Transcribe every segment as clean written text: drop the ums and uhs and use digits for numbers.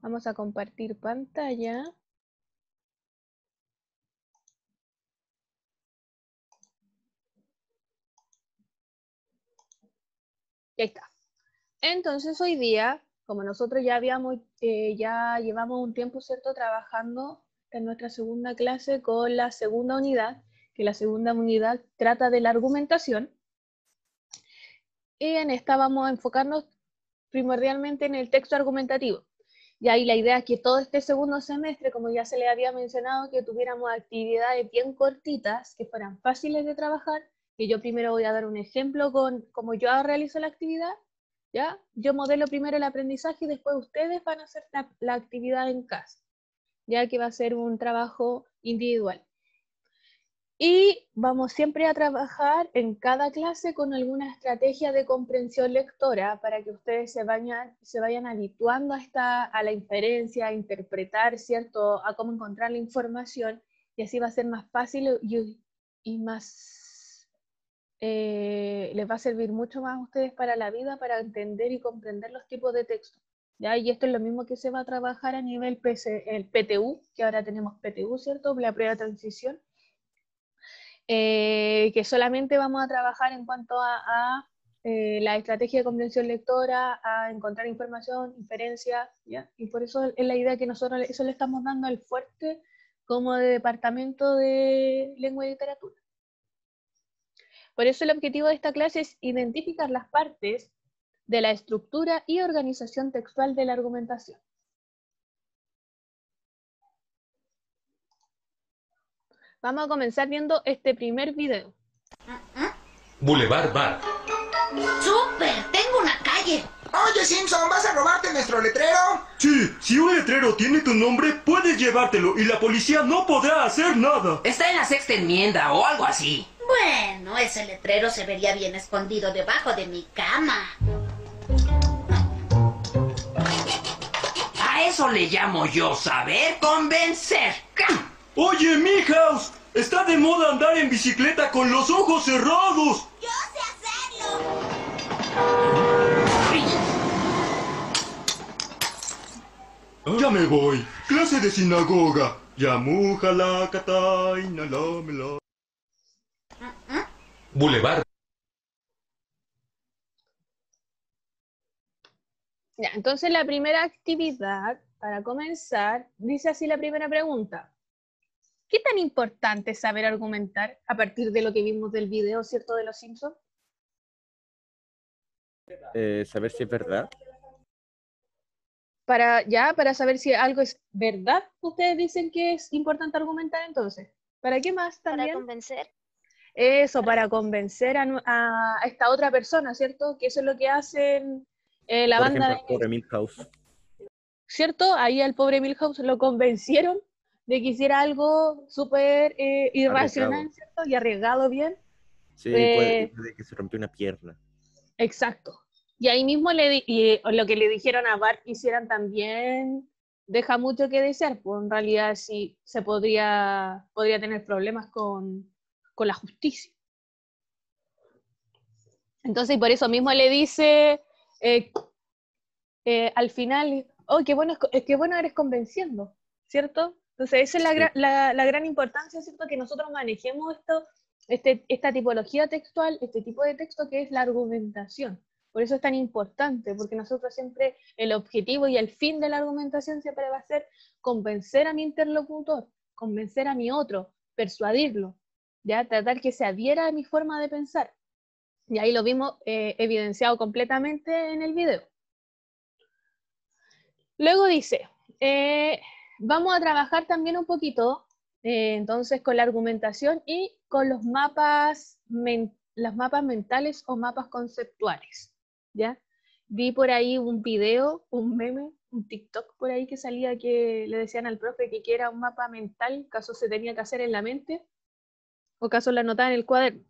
Vamos a compartir pantalla. Y ahí está. Entonces hoy día, como nosotros ya llevamos un tiempo, ¿cierto?, trabajando en nuestra segunda clase con la segunda unidad, que la segunda unidad trata de la argumentación. Y en esta vamos a enfocarnos primordialmente en el texto argumentativo. Y ahí la idea es que todo este segundo semestre, como ya se le había mencionado, que tuviéramos actividades bien cortitas, que fueran fáciles de trabajar, que yo primero voy a dar un ejemplo con cómo yo realizo la actividad, ¿ya? Yo modelo primero el aprendizaje y después ustedes van a hacer la actividad en casa, ya que va a ser un trabajo individual. Y vamos siempre a trabajar en cada clase con alguna estrategia de comprensión lectora para que ustedes se vayan habituando a la inferencia, a interpretar, ¿cierto?, a cómo encontrar la información, y así va a ser más fácil y más, les va a servir mucho más a ustedes para la vida, para entender y comprender los tipos de texto. ¿Ya? Y esto es lo mismo que se va a trabajar a nivel el PTU, que ahora tenemos PTU, ¿cierto?, la prueba de transición. Que solamente vamos a trabajar en cuanto a la estrategia de comprensión lectora, a encontrar información, inferencia, ¿ya? Y por eso es la idea que nosotros eso le estamos dando al fuerte como de departamento de lengua y literatura. Por eso el objetivo de esta clase es identificar las partes de la estructura y organización textual de la argumentación. Vamos a comenzar viendo este primer video. Boulevard Bar. ¡Súper! ¡Tengo una calle! Oye, Simpson, ¿vas a robarte nuestro letrero? Sí, si un letrero tiene tu nombre, puedes llevártelo y la policía no podrá hacer nada. Está en la sexta enmienda o algo así. Bueno, ese letrero se vería bien escondido debajo de mi cama. A eso le llamo yo saber convencer. Oye, Milhouse, está de moda andar en bicicleta con los ojos cerrados. ¡Yo sé hacerlo! Ya me voy. Clase de sinagoga. Yamujala kataina lamela. Boulevard. Ya, entonces la primera actividad, para comenzar, dice así la primera pregunta. ¿Qué tan importante es saber argumentar a partir de lo que vimos del video, ¿cierto?, de los Simpsons? Saber si es verdad. Para saber si algo es verdad, ustedes dicen que es importante argumentar entonces. ¿Para qué más también? Para convencer. Eso, para convencer a esta otra persona, ¿cierto? Que eso es lo que hacen la Por banda ejemplo, el pobre Milhouse. ¿Cierto? Ahí al pobre Milhouse lo convencieron de que hiciera algo súper irracional, ¿cierto? Y arriesgado bien. Sí, puede que se rompió una pierna. Exacto. Y ahí mismo lo que le dijeron a Bart que hicieran también deja mucho que desear, pues en realidad sí se podría tener problemas con la justicia. Entonces, y por eso mismo le dice al final, oh, qué bueno eres convenciendo, ¿cierto? Entonces, esa es la gran importancia, ¿cierto? Que nosotros manejemos esta tipología textual, este tipo de texto que es la argumentación. Por eso es tan importante, porque nosotros siempre, el objetivo y el fin de la argumentación siempre va a ser convencer a mi interlocutor, convencer a mi otro, persuadirlo, ¿ya? Tratar que se adhiera a mi forma de pensar. Y ahí lo vimos evidenciado completamente en el video. Luego dice, vamos a trabajar también un poquito, entonces, con la argumentación y con los mapas mentales o mapas conceptuales, ¿ya? Vi por ahí un video, un meme, un TikTok por ahí que salía que le decían al profe que era un mapa mental, caso se tenía que hacer en la mente, o caso lo anotaba en el cuaderno.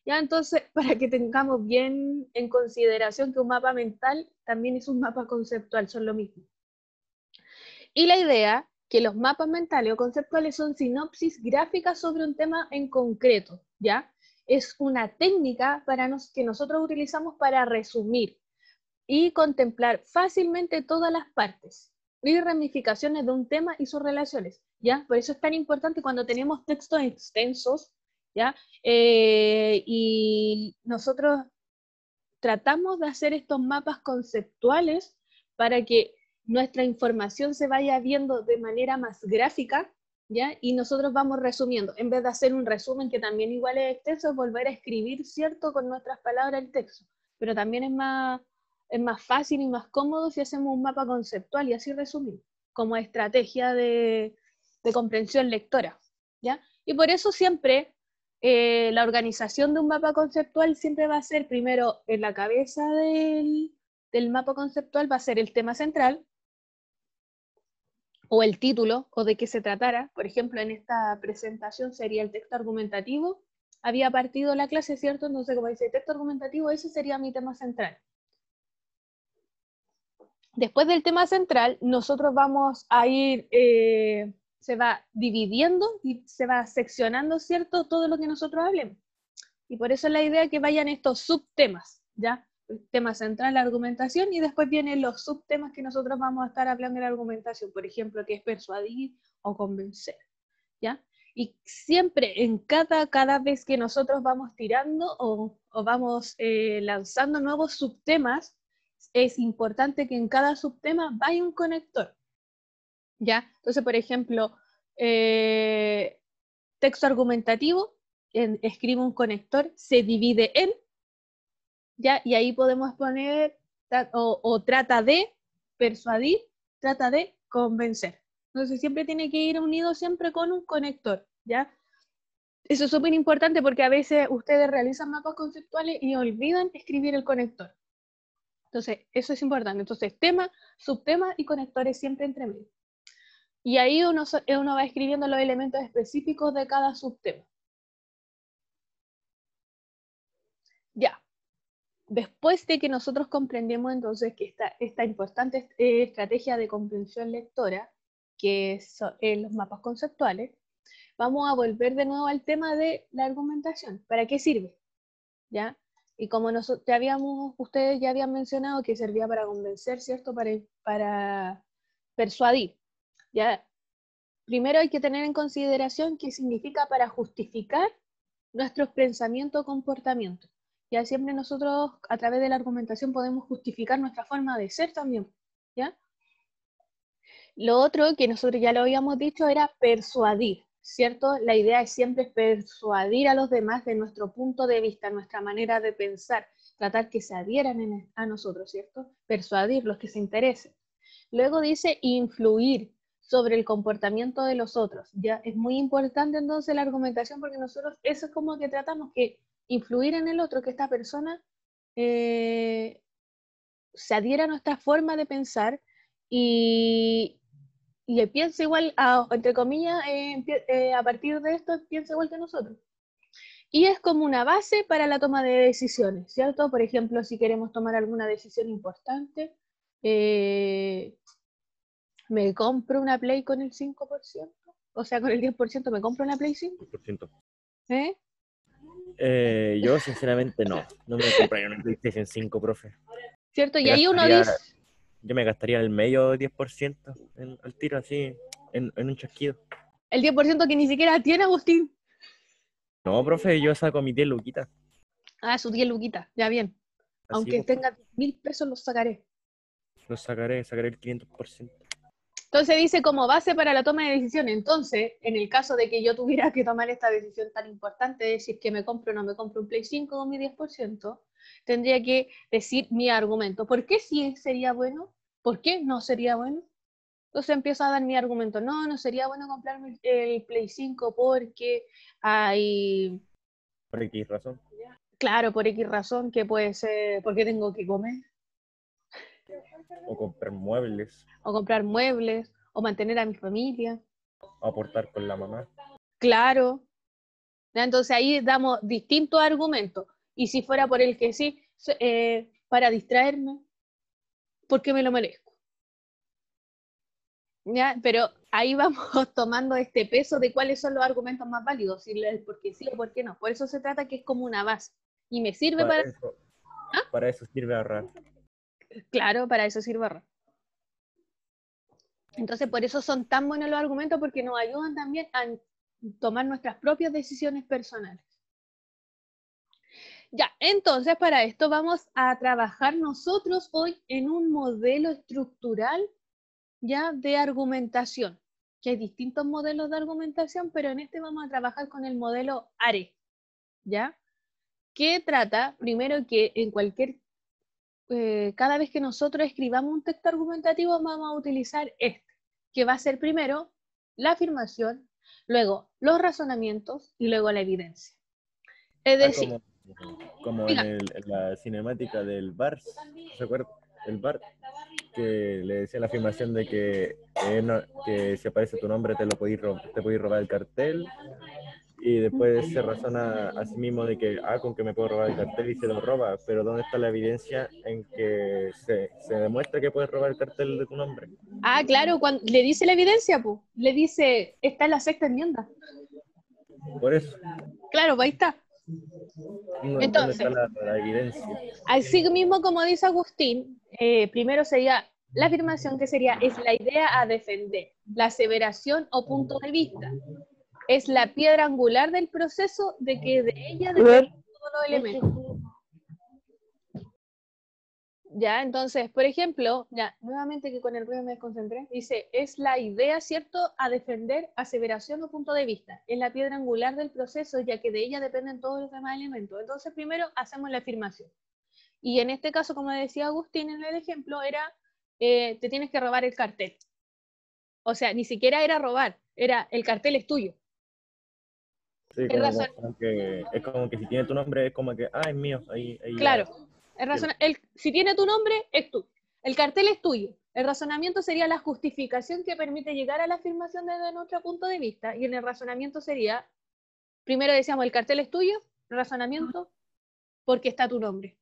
Ya, entonces, para que tengamos bien en consideración que un mapa mental también es un mapa conceptual, son lo mismo. Y la idea, que los mapas mentales o conceptuales son sinopsis gráficas sobre un tema en concreto, ¿ya? Es una técnica que nosotros utilizamos para resumir, y contemplar fácilmente todas las partes y ramificaciones de un tema y sus relaciones, ¿ya? Por eso es tan importante cuando tenemos textos extensos, ¿ya? Y nosotros tratamos de hacer estos mapas conceptuales para que nuestra información se vaya viendo de manera más gráfica, ¿ya? Y nosotros vamos resumiendo. En vez de hacer un resumen que también igual es extenso, volver a escribir, ¿cierto?, con nuestras palabras el texto. Pero también es más fácil y más cómodo si hacemos un mapa conceptual y así resumimos, como estrategia de comprensión lectora, ¿ya? Y por eso siempre la organización de un mapa conceptual siempre va a ser primero en la cabeza del mapa conceptual va a ser el tema central o el título o de qué se tratara. Por ejemplo, en esta presentación sería el texto argumentativo. Había partido la clase, ¿cierto? Entonces, como dice texto argumentativo, ese sería mi tema central. Después del tema central, nosotros vamos a ir se va dividiendo y se va seccionando, ¿cierto?, todo lo que nosotros hablemos. Y por eso es la idea que vayan estos subtemas, ¿ya? El tema central, la argumentación, y después vienen los subtemas que nosotros vamos a estar hablando en la argumentación, por ejemplo, que es persuadir o convencer, ¿ya? Y siempre, en cada vez que nosotros vamos tirando o vamos lanzando nuevos subtemas, es importante que en cada subtema vaya un conector, ¿ya? Entonces, por ejemplo, texto argumentativo, escribe un conector, se divide en, ¿ya? Y ahí podemos poner, o trata de persuadir, trata de convencer. Entonces siempre tiene que ir unido siempre con un conector, ¿ya? Eso es súper importante porque a veces ustedes realizan mapas conceptuales y olvidan escribir el conector. Entonces, eso es importante. Entonces, tema, subtema y conectores siempre entre medio. Y ahí uno va escribiendo los elementos específicos de cada subtema. Ya. Después de que nosotros comprendemos entonces que esta importante estrategia de comprensión lectora, que son los mapas conceptuales, vamos a volver de nuevo al tema de la argumentación. ¿Para qué sirve? ¿Ya? Y como ustedes ya habían mencionado que servía para convencer, ¿cierto? Para persuadir, ¿ya? Primero hay que tener en consideración qué significa para justificar nuestros pensamientos o comportamientos. Ya siempre nosotros a través de la argumentación podemos justificar nuestra forma de ser también, ¿ya? Lo otro que nosotros ya lo habíamos dicho era persuadir, ¿cierto? La idea es siempre persuadir a los demás de nuestro punto de vista, nuestra manera de pensar, tratar que se adhieran a nosotros, ¿cierto? Persuadir los que se interesen. Luego dice influir sobre el comportamiento de los otros. Ya es muy importante entonces la argumentación porque nosotros eso es como que tratamos que influir en el otro, que esta persona se adhiera a nuestra forma de pensar y piensa igual, entre comillas, a partir de esto piensa igual que nosotros. Y es como una base para la toma de decisiones, ¿cierto? Por ejemplo, si queremos tomar alguna decisión importante, ¿me compro una Play con el 5%? O sea, con el 10% me compro una Play 5. 10%. ¿Eh? Yo sinceramente no me compraría una PlayStation 5, profe. ¿Cierto? Y ahí uno dice... Yo me gastaría el medio 10% al tiro, así, en un chasquido. El 10% que ni siquiera tiene Agustín. No, profe, yo saco mis 10 luquitas. Ah, sus 10 luquitas, ya bien. Así, aunque tenga 10.000 pesos, los sacaré. Los sacaré el 500%. Entonces dice como base para la toma de decisiones. Entonces, en el caso de que yo tuviera que tomar esta decisión tan importante de si es que me compro o no me compro un Play 5 con mi 10%, tendría que decir mi argumento. ¿Por qué sí sería bueno? ¿Por qué no sería bueno? Entonces empiezo a dar mi argumento. No sería bueno comprarme el Play 5 porque hay... ¿Por X razón? Claro, por X razón, que puede ser porque tengo que comer. O comprar muebles. O comprar muebles, o mantener a mi familia. O aportar con la mamá. Claro. Entonces ahí damos distintos argumentos. Y si fuera por el que sí, para distraerme, porque me lo merezco. ¿Ya? Pero ahí vamos tomando este peso de cuáles son los argumentos más válidos, si el por qué sí o por qué no. Por eso se trata que es como una base. Y me sirve para... Para eso sirve ahorrar. Claro, para eso sirve R. Entonces, por eso son tan buenos los argumentos, porque nos ayudan también a tomar nuestras propias decisiones personales. Ya, entonces para esto vamos a trabajar nosotros hoy en un modelo estructural ya de argumentación, que hay distintos modelos de argumentación, pero en este vamos a trabajar con el modelo ARE, ¿ya? Que trata, primero, que en cada vez que nosotros escribamos un texto argumentativo vamos a utilizar este, que va a ser primero la afirmación, luego los razonamientos y luego la evidencia. Es decir, como en la cinemática del Bart, ¿se acuerdan? El Bart, que le decía la afirmación de que si aparece tu nombre te podéis robar el cartel, y después se razona a sí mismo de que, con que me puedo robar el cartel y se lo roba, pero ¿dónde está la evidencia en que se demuestra que puedes robar el cartel de tu nombre? Claro, cuando le dice la evidencia, pues, le dice, está en la sexta enmienda. Por eso. Claro, pues ahí está. Entonces, ¿dónde está la evidencia? Así mismo como dice Agustín, primero sería la afirmación, que sería, es la idea a defender, la aseveración o punto de vista. Es la piedra angular del proceso de que de ella dependen todos los elementos. Ya, entonces, por ejemplo, ya, nuevamente que con el ruido me desconcentré, dice, es la idea, ¿cierto?, a defender, aseveración o punto de vista. Es la piedra angular del proceso, ya que de ella dependen todos los demás elementos. Entonces, primero hacemos la afirmación. Y en este caso, como decía Agustín en el ejemplo, era, te tienes que robar el cartel. O sea, ni siquiera era robar, era, el cartel es tuyo. Sí, es como que si tiene tu nombre, es como que, es mío. Ahí claro, ya. Si tiene tu nombre, es tuyo. El cartel es tuyo. El razonamiento sería la justificación que permite llegar a la afirmación desde nuestro punto de vista. Y en el razonamiento sería, primero decíamos, el cartel es tuyo, el razonamiento, porque está tu nombre.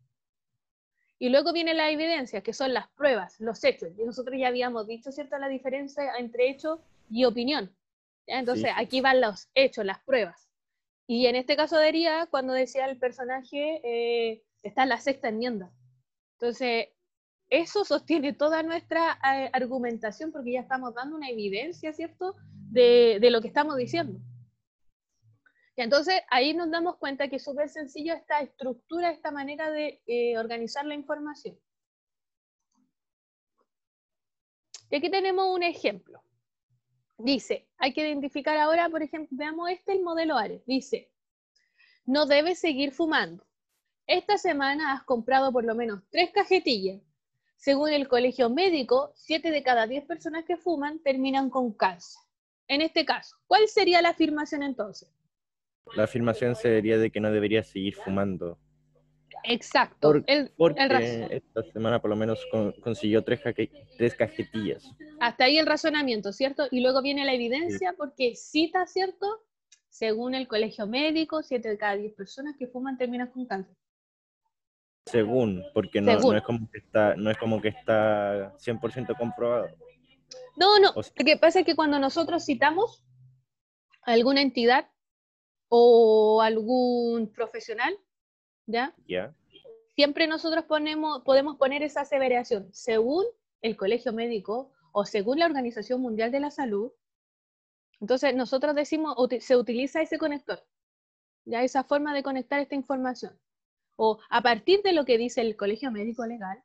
Y luego viene la evidencia, que son las pruebas, los hechos. Y nosotros ya habíamos dicho, ¿cierto?, la diferencia entre hecho y opinión. ¿Ya? Entonces, sí. Aquí van los hechos, las pruebas. Y en este caso diría, cuando decía el personaje, está en la sexta enmienda. Entonces, eso sostiene toda nuestra argumentación, porque ya estamos dando una evidencia, ¿cierto?, de lo que estamos diciendo. Y entonces, ahí nos damos cuenta que es súper sencillo esta estructura, esta manera de organizar la información. Y aquí tenemos un ejemplo. Dice, hay que identificar ahora, por ejemplo, veamos el modelo ARE. Dice, no debes seguir fumando. Esta semana has comprado por lo menos 3 cajetillas. Según el colegio médico, 7 de cada 10 personas que fuman terminan con cáncer. En este caso, ¿cuál sería la afirmación entonces? La afirmación sería de que no deberías seguir fumando. Exacto. Porque esta semana por lo menos consiguió 3 cajetillas. Hasta ahí el razonamiento, ¿cierto? Y luego viene la evidencia, porque cita, ¿cierto? Según el colegio médico, 7 de cada 10 personas que fuman terminan con cáncer. Según, porque no es como que está 100% comprobado. No, lo que pasa es que cuando nosotros citamos a alguna entidad o algún profesional, ¿ya? Siempre nosotros podemos poner esa aseveración, según el colegio médico o según la Organización Mundial de la Salud. Entonces nosotros decimos, se utiliza ese conector, ya, esa forma de conectar esta información. O a partir de lo que dice el colegio médico legal,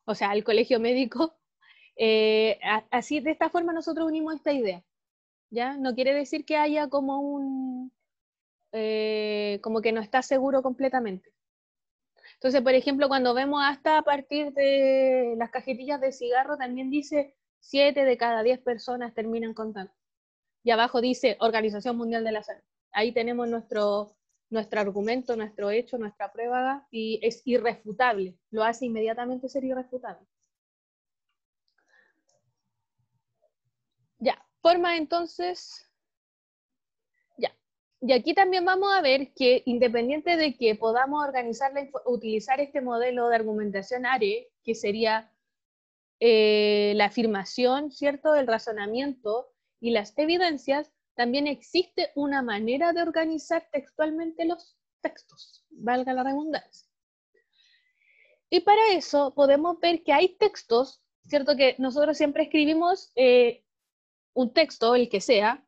o sea, el colegio médico, así de esta forma nosotros unimos esta idea, ¿ya? No quiere decir que haya como como que no está seguro completamente. Entonces, por ejemplo, cuando vemos hasta a partir de las cajetillas de cigarro, también dice 7 de cada 10 personas terminan con cáncer. Y abajo dice Organización Mundial de la Salud. Ahí tenemos nuestro argumento, nuestro hecho, nuestra prueba, y es irrefutable. Lo hace inmediatamente ser irrefutable. Ya, forma entonces... Ya. Y aquí también vamos a ver que independiente de que podamos utilizar este modelo de argumentación ARE, que sería la afirmación, ¿cierto?, el razonamiento y las evidencias, también existe una manera de organizar textualmente los textos, valga la redundancia. Y para eso podemos ver que hay textos, ¿cierto? Que nosotros siempre escribimos un texto, el que sea,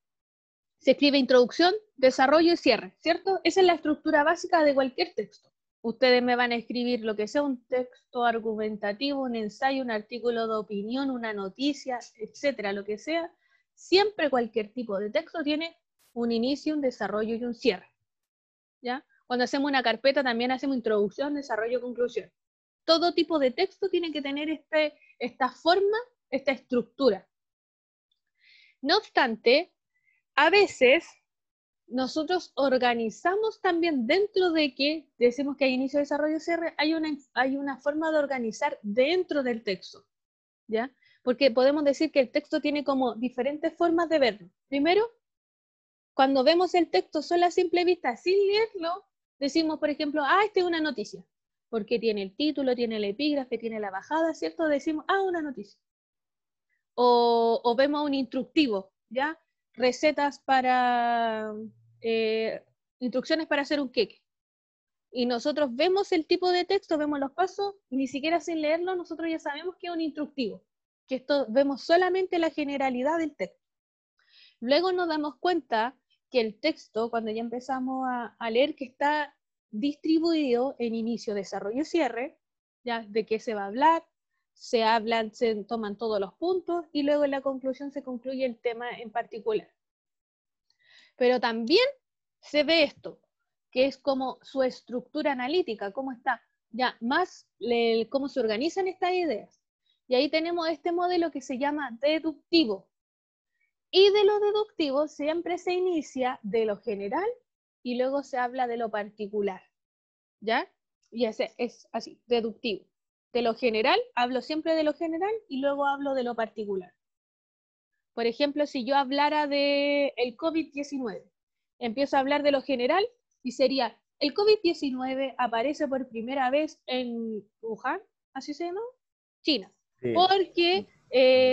se escribe introducción, desarrollo y cierre, ¿cierto? Esa es la estructura básica de cualquier texto. Ustedes me van a escribir lo que sea, un texto argumentativo, un ensayo, un artículo de opinión, una noticia, etcétera, lo que sea. Siempre cualquier tipo de texto tiene un inicio, un desarrollo y un cierre, ¿ya? Cuando hacemos una carpeta también hacemos introducción, desarrollo, conclusión. Todo tipo de texto tiene que tener esta forma, esta estructura. No obstante, a veces nosotros organizamos también dentro de que decimos que hay inicio, desarrollo, cierre, hay una forma de organizar dentro del texto, ¿ya? Porque podemos decir que el texto tiene como diferentes formas de verlo. Primero, cuando vemos el texto solo a simple vista, sin leerlo, decimos, por ejemplo, esta es una noticia, porque tiene el título, tiene el epígrafe, tiene la bajada, ¿cierto? Decimos, una noticia. O vemos un instructivo, ¿ya? Recetas para, instrucciones para hacer un queque. Y nosotros vemos el tipo de texto, vemos los pasos, y ni siquiera sin leerlo nosotros ya sabemos que es un instructivo, que esto vemos solamente la generalidad del texto. Luego nos damos cuenta que el texto, cuando ya empezamos a leer, que está distribuido en inicio, desarrollo y cierre, ¿ya? De qué se va a hablar, se toman todos los puntos, y luego en la conclusión se concluye el tema en particular. Pero también se ve esto, que es como su estructura analítica, cómo está, ya más cómo se organizan estas ideas. Y ahí tenemos este modelo que se llama deductivo. Y de lo deductivo siempre se inicia de lo general y luego se habla de lo particular, ¿ya? Y ese es así, deductivo. De lo general, hablo siempre de lo general y luego hablo de lo particular. Por ejemplo, si yo hablara de el COVID-19, empiezo a hablar de lo general y sería, el COVID-19 aparece por primera vez en Wuhan, ¿así se llama? China. Sí. Porque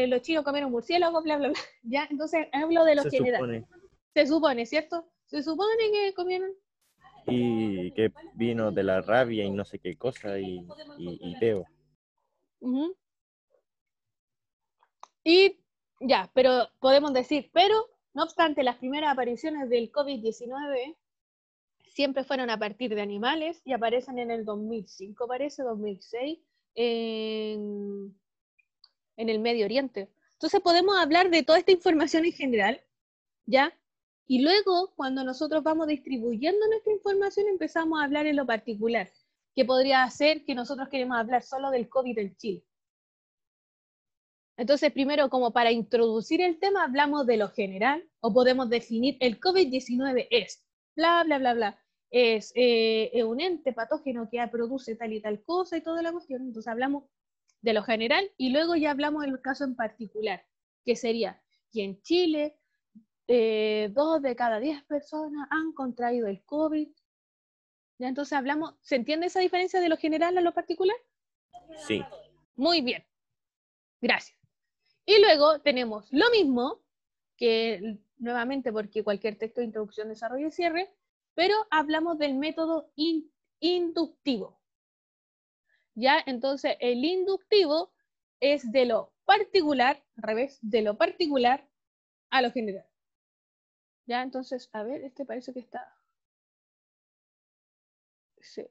los chinos comieron murciélagos, bla, bla, bla. ¿Ya? Entonces hablo de lo general. Se supone, ¿cierto? Se supone que comieron. Y que vino de la rabia y no sé qué cosa y peo. Y ya, pero podemos decir, pero no obstante, las primeras apariciones del COVID-19 siempre fueron a partir de animales y aparecen en el 2005, parece, 2006, en el Medio Oriente. Entonces podemos hablar de toda esta información en general, ¿ya? Y luego, cuando nosotros vamos distribuyendo nuestra información, empezamos a hablar en lo particular, que podría ser que nosotros queremos hablar solo del COVID en Chile. Entonces, primero, como para introducir el tema, hablamos de lo general, o podemos definir el COVID-19 es, bla, bla, bla, bla, es un ente patógeno que produce tal y tal cosa y toda la cuestión. Entonces hablamos de lo general y luego ya hablamos del caso en particular, que sería que en Chile 2 de cada 10 personas han contraído el COVID. ¿Ya? Entonces hablamos, ¿se entiende esa diferencia de lo general a lo particular? Sí. Muy bien, gracias. Y luego tenemos lo mismo, que nuevamente porque cualquier texto de introducción, desarrollo y cierre, pero hablamos del método inductivo. ¿Ya? Entonces el inductivo es de lo particular, al revés, de lo particular a lo general. ¿Ya? Entonces, a ver, este parece que está... Sí.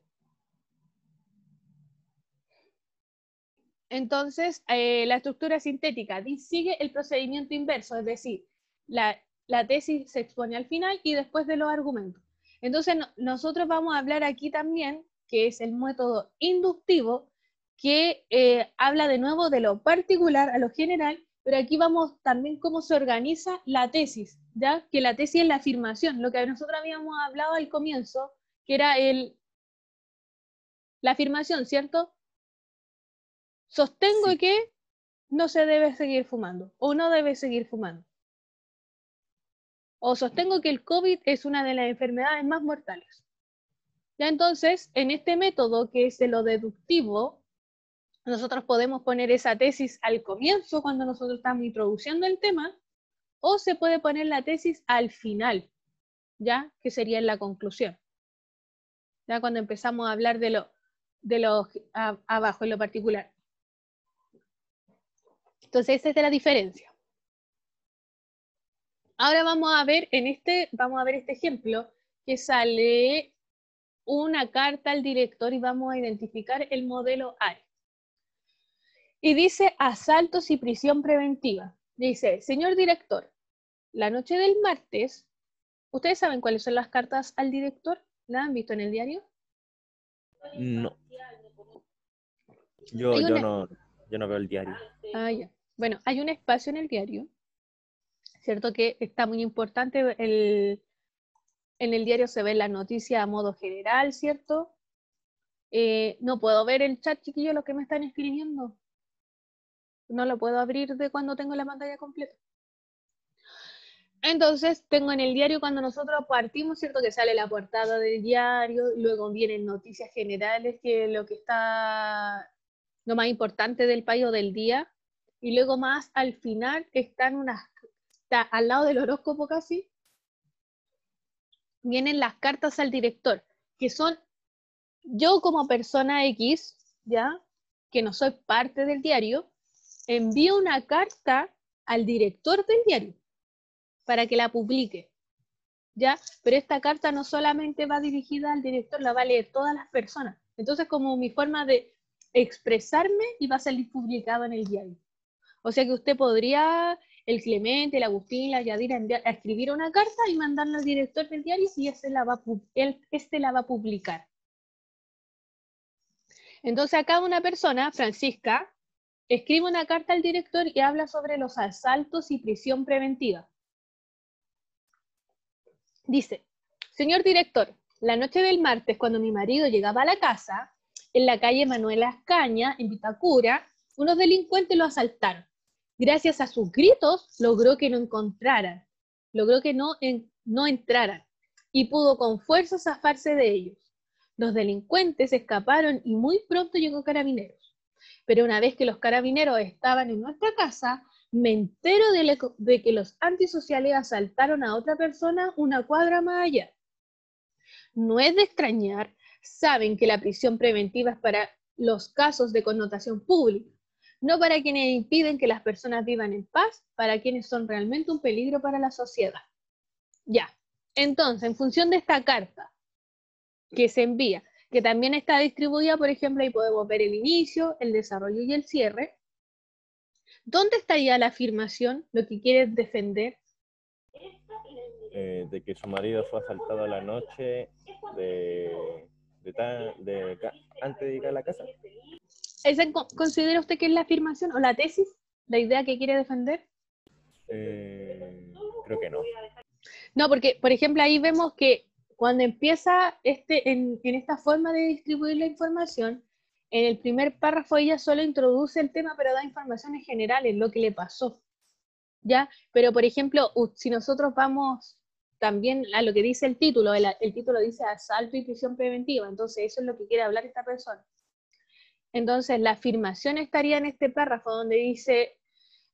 Entonces, la estructura sintética sigue el procedimiento inverso, es decir, la tesis se expone al final y después de los argumentos. Entonces, nosotros vamos a hablar aquí también, que es el método inductivo, que habla de nuevo de lo particular a lo general, pero aquí vamos también cómo se organiza la tesis, ¿ya? Que la tesis es la afirmación, lo que nosotros habíamos hablado al comienzo, que era la afirmación, ¿cierto? Sostengo sí. Que no se debe seguir fumando, o no debe seguir fumando. O sostengo que el COVID es una de las enfermedades más mortales. Ya entonces, en este método que es de lo deductivo, nosotros podemos poner esa tesis al comienzo cuando nosotros estamos introduciendo el tema, o se puede poner la tesis al final, ya que sería en la conclusión. Ya cuando empezamos a hablar de abajo, en lo particular. Entonces, esa es la diferencia. Ahora vamos a ver este ejemplo que sale una carta al director y vamos a identificar el modelo A. Y dice asaltos y prisión preventiva. Dice, señor director, la noche del martes, ¿ustedes saben cuáles son las cartas al director? ¿La han visto en el diario? No. Yo no veo el diario. Ah, ya. Bueno, hay un espacio en el diario, ¿cierto? Que está muy importante. En el diario se ve la noticia a modo general, ¿cierto? No puedo ver el chat, chiquillos, los que me están escribiendo. No lo puedo abrir de cuando tengo la pantalla completa. Entonces, tengo en el diario cuando nosotros partimos, ¿cierto? Que sale la portada del diario, luego vienen noticias generales, que lo que está lo más importante del país o del día, y luego más al final está al lado del horóscopo casi, vienen las cartas al director, que son yo como persona X, ¿ya? Que no soy parte del diario, envío una carta al director del diario para que la publique, ¿ya? Pero esta carta no solamente va dirigida al director, la va a leer todas las personas. Entonces, como mi forma de expresarme y va a salir publicado en el diario. O sea que usted podría, el Clemente, el Agustín, la Yadira, escribir una carta y mandarla al director del diario y este la va a publicar. Entonces acá una persona, Francisca, escribe una carta al director y habla sobre los asaltos y prisión preventiva. Dice, señor director, la noche del martes cuando mi marido llegaba a la casa, en la calle Manuel Ascaña, en Vitacura, unos delincuentes lo asaltaron. Gracias a sus gritos, logró que no entraran, y pudo con fuerza zafarse de ellos. Los delincuentes escaparon y muy pronto llegó Carabineros. Pero una vez que los carabineros estaban en nuestra casa, me entero de que los antisociales asaltaron a otra persona una cuadra más allá. No es de extrañar, saben que la prisión preventiva es para los casos de connotación pública, no para quienes impiden que las personas vivan en paz, para quienes son realmente un peligro para la sociedad. Ya, entonces, en función de esta carta que se envía, que también está distribuida, por ejemplo, ahí podemos ver el inicio, el desarrollo y el cierre. ¿Dónde estaría la afirmación, lo que quieres defender? De que su marido fue asaltado a la noche antes de llegar a la casa. ¿Esa considera usted que es la afirmación o la tesis, la idea que quiere defender? Creo que no. No, porque, por ejemplo, ahí vemos que cuando empieza en esta forma de distribuir la información, en el primer párrafo ella solo introduce el tema, pero da informaciones generales, lo que le pasó, ¿ya? Pero, por ejemplo, si nosotros vamos también a lo que dice el título, el título dice asalto y prisión preventiva, entonces eso es lo que quiere hablar esta persona. Entonces, la afirmación estaría en este párrafo donde dice,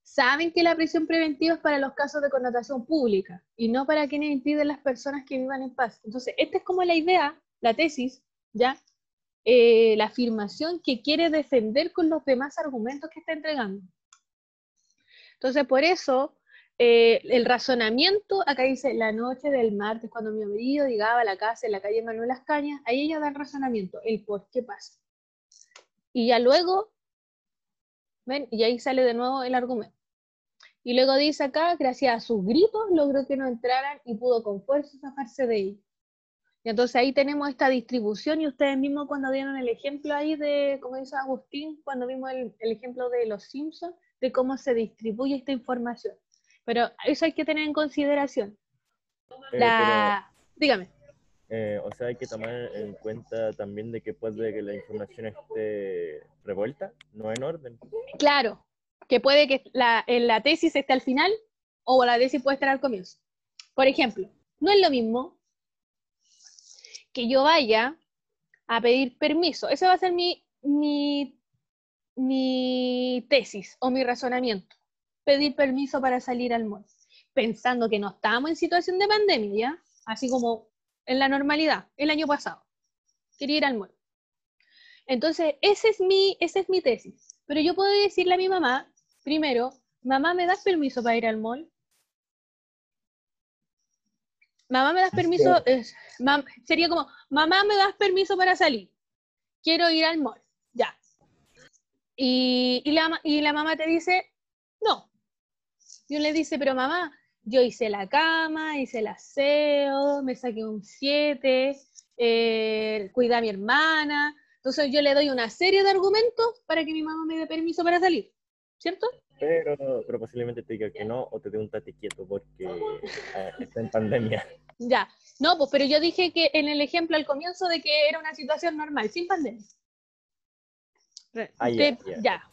saben que la prisión preventiva es para los casos de connotación pública y no para quienes impiden las personas que vivan en paz. Entonces, esta es como la idea, la tesis, ¿ya? La afirmación que quiere defender con los demás argumentos que está entregando. Entonces, por eso, el razonamiento, acá dice, la noche del martes, cuando mi marido llegaba a la casa en la calle Manuel Las Cañas, ahí ella da el razonamiento, el por qué pasa. Y ya luego, ¿ven? Y ahí sale de nuevo el argumento. Y luego dice acá, gracias a sus gritos, logró que no entraran y pudo con fuerza zafarse de ellos. Y entonces ahí tenemos esta distribución y ustedes mismos cuando dieron el ejemplo ahí de, como dice Agustín, cuando vimos el ejemplo de los Simpsons, de cómo se distribuye esta información. Pero eso hay que tener en consideración. Dígame. O sea, hay que tomar en cuenta también de que puede que la información esté revuelta, no en orden. Claro, que puede que la tesis esté al final o la tesis puede estar al comienzo. Por ejemplo, no es lo mismo que yo vaya a pedir permiso. Ese va a ser mi tesis o mi razonamiento. Pedir permiso para salir al mall. Pensando que no estábamos en situación de pandemia, ¿ya? Así como en la normalidad, el año pasado. Quería ir al mall. Entonces, esa es mi tesis. Pero yo puedo decirle a mi mamá, primero, mamá, ¿me das permiso para ir al mall? Mamá, ¿me das permiso? Sería como, mamá, ¿me das permiso para salir? Quiero ir al mall. Ya. Y la mamá te dice, no. Y uno le dice, pero mamá, yo hice la cama, hice el aseo, me saqué un 7, cuidé a mi hermana. Entonces yo le doy una serie de argumentos para que mi mamá me dé permiso para salir, ¿cierto? Pero posiblemente te diga que no o te dé un tate quieto porque está en pandemia. Ya, no, pues pero yo dije que en el ejemplo al comienzo de que era una situación normal, sin pandemia.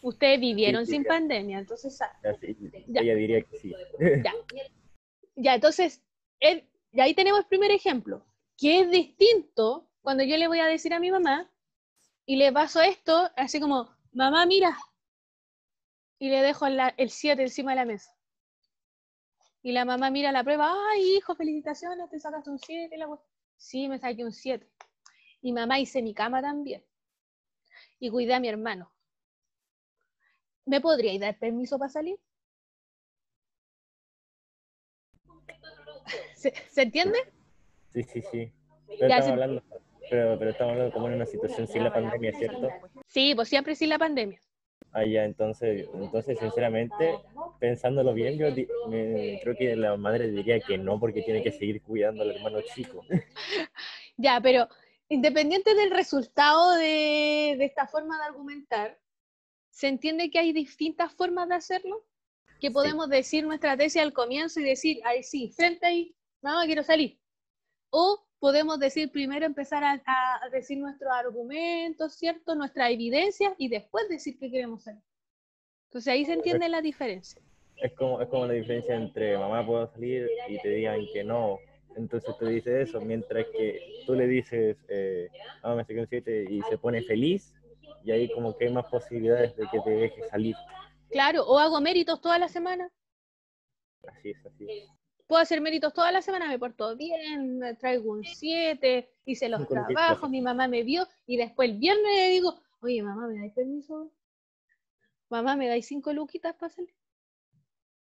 Ustedes vivieron Sí, sin ya. pandemia, entonces ya. Ella diría que sí. Ya, entonces, y ahí tenemos el primer ejemplo, que es distinto cuando yo le voy a decir a mi mamá y le paso esto, así como, mamá, mira, y le dejo el 7 encima de la mesa. Y la mamá mira la prueba, ay, hijo, felicitaciones, te sacaste un 7. Sí, me saqué un 7. Y mamá, hice mi cama también. Y cuidé a mi hermano. ¿Me podríais dar permiso para salir? ¿Se entiende? Sí. Pero estamos hablando como en una situación sin la pandemia, ¿cierto? Sí, pues siempre sin la pandemia. Ya, entonces sinceramente, pensándolo bien, creo que la madre diría que no, porque tiene que seguir cuidando al hermano chico. Ya, pero independiente del resultado de esta forma de argumentar, ¿se entiende que hay distintas formas de hacerlo? Que podemos decir nuestra tesis al comienzo y decir, ahí sí, frente ahí, mamá, quiero salir. O podemos decir primero, empezar a decir nuestros argumentos, ¿cierto? Nuestra evidencia y después decir que queremos salir. Entonces ahí se entiende la diferencia. Es como la diferencia entre mamá, puedo salir, y te digan que no. Entonces te dice eso, mientras que tú le dices, mamá, me saqué un 7 y se pone feliz, y ahí como que hay más posibilidades de que te deje salir. Claro, o hago méritos toda la semana. Así es. Puedo hacer méritos toda la semana, me porto bien, me traigo un 7, hice los trabajos, mi mamá me vio, y después el viernes le digo, oye, mamá, ¿me dais permiso? Mamá, ¿me dais 5 luquitas para salir?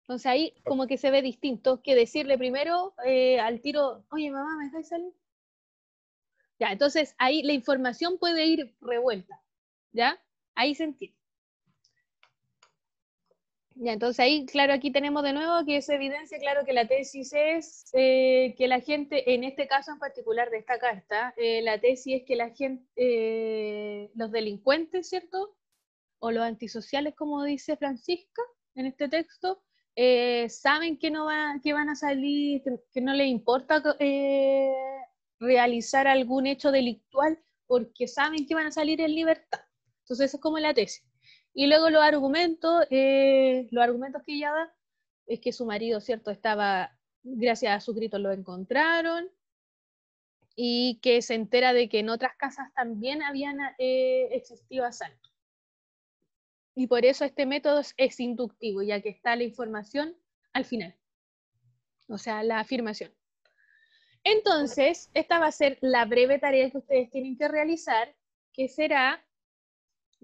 Entonces ahí como que se ve distinto que decirle primero al tiro, oye, mamá, ¿me dejáis salir? Ya, entonces ahí la información puede ir revuelta, ¿ya? Ahí se entiende. Ya, entonces ahí, claro, aquí tenemos de nuevo que es evidencia, claro, que la tesis es que la gente, en este caso en particular de esta carta, la tesis es que la gente, los delincuentes, ¿cierto? O los antisociales, como dice Francisca en este texto, saben que van a salir, que no les importa realizar algún hecho delictual porque saben que van a salir en libertad. Entonces esa es como la tesis. Y luego los argumentos que ella da es que su marido, ¿cierto? Estaba, gracias a su grito lo encontraron, y que se entera de que en otras casas también habían existido asaltos. Y por eso este método es inductivo, ya que está la información al final. O sea, la afirmación. Entonces, esta va a ser la breve tarea que ustedes tienen que realizar, que será,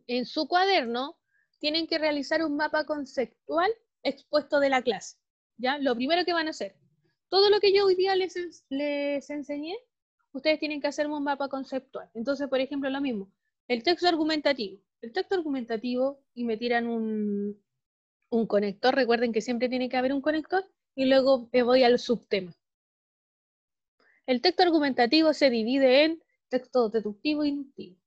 en su cuaderno, tienen que realizar un mapa conceptual expuesto de la clase. ¿Ya? Lo primero que van a hacer, todo lo que yo hoy día les enseñé, ustedes tienen que hacer un mapa conceptual. Entonces, por ejemplo, lo mismo, el texto argumentativo. El texto argumentativo, y me tiran un conector, recuerden que siempre tiene que haber un conector, y luego me voy al subtema. El texto argumentativo se divide en texto deductivo e inductivo.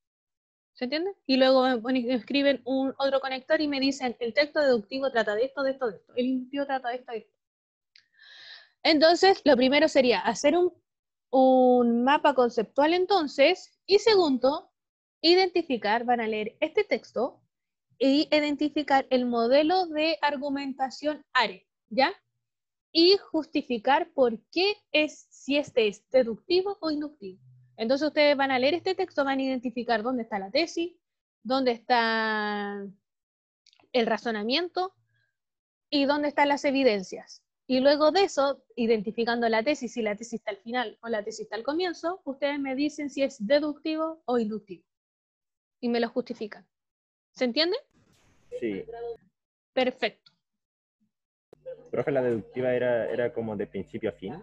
¿Se entiende? Y luego me escriben otro conector y me dicen, el texto deductivo trata de esto, de esto, de esto. El inductivo trata de esto, de esto. Entonces, lo primero sería hacer un mapa conceptual entonces, y segundo, identificar, van a leer este texto, e identificar el modelo de argumentación ARE, ¿ya? Y justificar por qué si este es deductivo o inductivo. Entonces ustedes van a leer este texto, van a identificar dónde está la tesis, dónde está el razonamiento y dónde están las evidencias. Y luego de eso, identificando la tesis, si la tesis está al final o la tesis está al comienzo, ustedes me dicen si es deductivo o inductivo. y me lo justifican. ¿Se entiende? Sí. Perfecto. Profe, la deductiva era como de principio a fin.